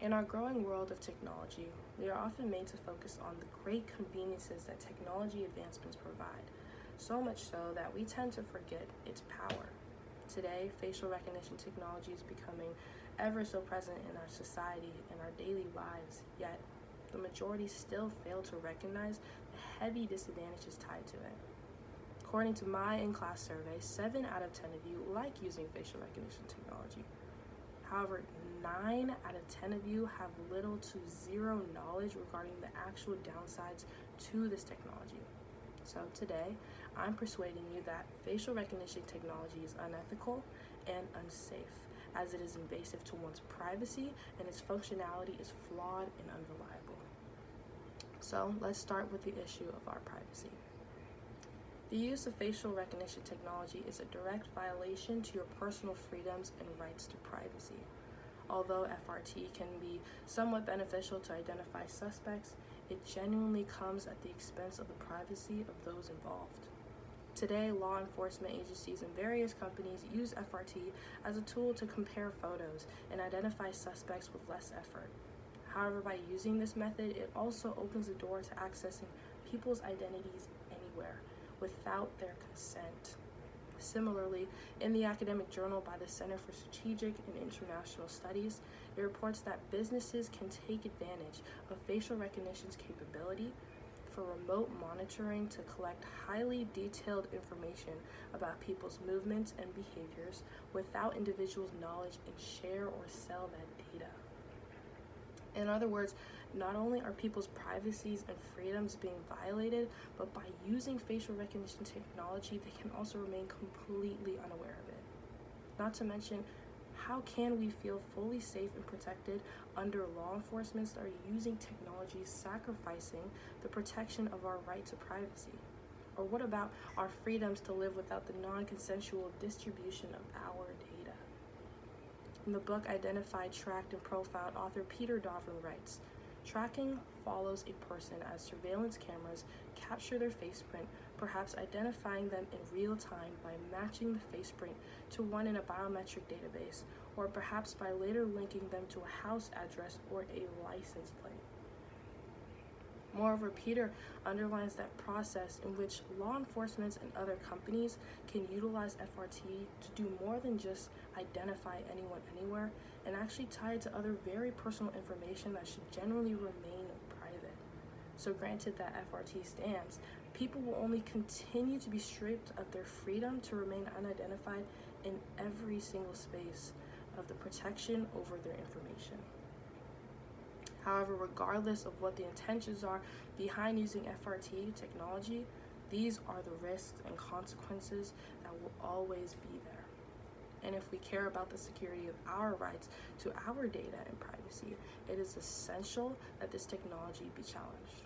In our growing world of technology, we are often made to focus on the great conveniences that technology advancements provide, so much so that we tend to forget its power. Today, facial recognition technology is becoming ever so present in our society and our daily lives, yet the majority still fail to recognize the heavy disadvantages tied to it. According to my in-class survey, 7 out of 10 of you like using facial recognition technology. However, 9 out of 10 of you have little to zero knowledge regarding the actual downsides to this technology. So today, I'm persuading you that facial recognition technology is unethical and unsafe, as it is invasive to one's privacy and its functionality is flawed and unreliable. So let's start with the issue of our privacy. The use of facial recognition technology is a direct violation to your personal freedoms and rights to privacy. Although FRT can be somewhat beneficial to identify suspects, it genuinely comes at the expense of the privacy of those involved. Today, law enforcement agencies and various companies use FRT as a tool to compare photos and identify suspects with less effort. However, by using this method, it also opens the door to accessing people's identities anywhere without their consent. Similarly, in the academic journal by the Center for Strategic and International Studies, it reports that businesses can take advantage of facial recognition's capability for remote monitoring to collect highly detailed information about people's movements and behaviors without individuals' knowledge and share or sell that data. In other words, not only are people's privacies and freedoms being violated, but by using facial recognition technology, they can also remain completely unaware of it. Not to mention, how can we feel fully safe and protected under law enforcement that are using technology sacrificing the protection of our right to privacy? Or what about our freedoms to live without the non-consensual distribution of our data? In the book Identified, Tracked, and Profiled, author Peter Dovrin writes, "Tracking follows a person as surveillance cameras capture their face print, perhaps identifying them in real time by matching the face print to one in a biometric database, or perhaps by later linking them to a house address or a license plate." Moreover, Peter underlines that process in which law enforcement and other companies can utilize FRT to do more than just identify anyone anywhere and actually tie it to other very personal information that should generally remain private. So granted that FRT stands, people will only continue to be stripped of their freedom to remain unidentified in every single space of the protection over their information. However, regardless of what the intentions are behind using FRT technology, these are the risks and consequences that will always be there. And if we care about the security of our rights to our data and privacy, it is essential that this technology be challenged.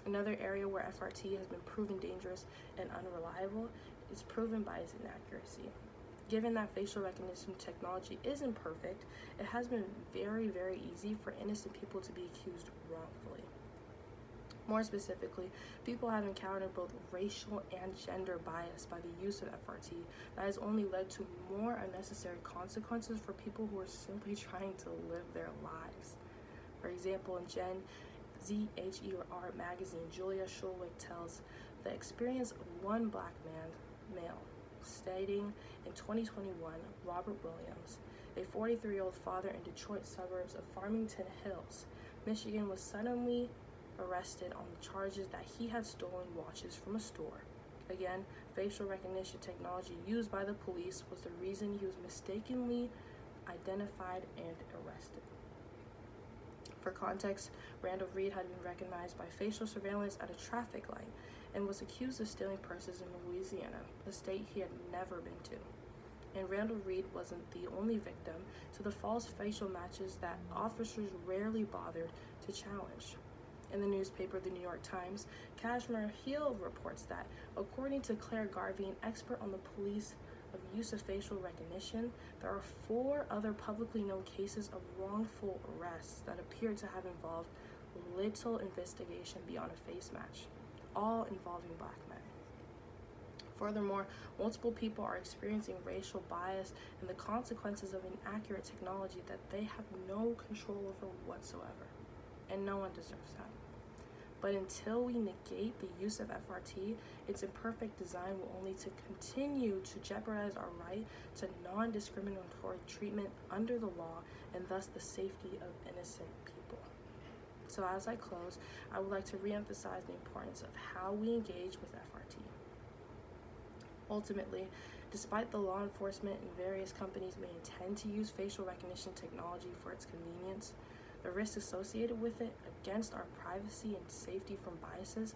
Another area where FRT has been proven dangerous and unreliable is proven by its inaccuracy. Given that facial recognition technology isn't perfect, it has been very, very easy for innocent people to be accused wrongfully. More specifically, people have encountered both racial and gender bias by the use of FRT that has only led to more unnecessary consequences for people who are simply trying to live their lives. For example, in Gen Z/Her magazine, Julia Schulwick tells the experience of one black male, stating in 2021, Robert Williams, a 43-year-old father in Detroit suburbs of Farmington Hills, Michigan, was suddenly arrested on the charges that he had stolen watches from a store. Again, facial recognition technology used by the police was the reason he was mistakenly identified and arrested. For context, Randall Reed had been recognized by facial surveillance at a traffic light and was accused of stealing purses in Louisiana, a state he had never been to. And Randall Reed wasn't the only victim to the false facial matches that officers rarely bothered to challenge. In the newspaper The New York Times, Kashmir Hill reports that, according to Claire Garvey, an expert on the police of use of facial recognition, there are 4 other publicly known cases of wrongful arrests that appear to have involved little investigation beyond a face match, all involving black men. Furthermore, multiple people are experiencing racial bias and the consequences of inaccurate technology that they have no control over whatsoever. And no one deserves that. But until we negate the use of FRT, its imperfect design will only to continue to jeopardize our right to non-discriminatory treatment under the law and thus the safety of innocent people. So as I close, I would like to reemphasize the importance of how we engage with FRT. Ultimately, despite the law enforcement and various companies may intend to use facial recognition technology for its convenience, the risks associated with it against our privacy and safety from biases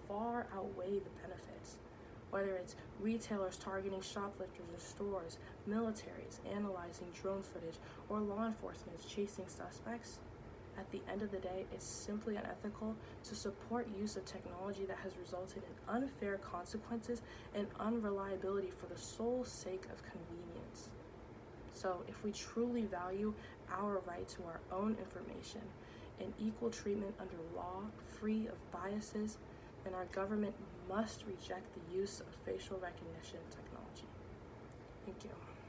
far outweigh the benefits. Whether it's retailers targeting shoplifters in stores, militaries analyzing drone footage, or law enforcement chasing suspects, at the end of the day, it's simply unethical to support use of technology that has resulted in unfair consequences and unreliability for the sole sake of convenience. So if we truly value our right to our own information and equal treatment under law, free of biases, then our government must reject the use of facial recognition technology. Thank you.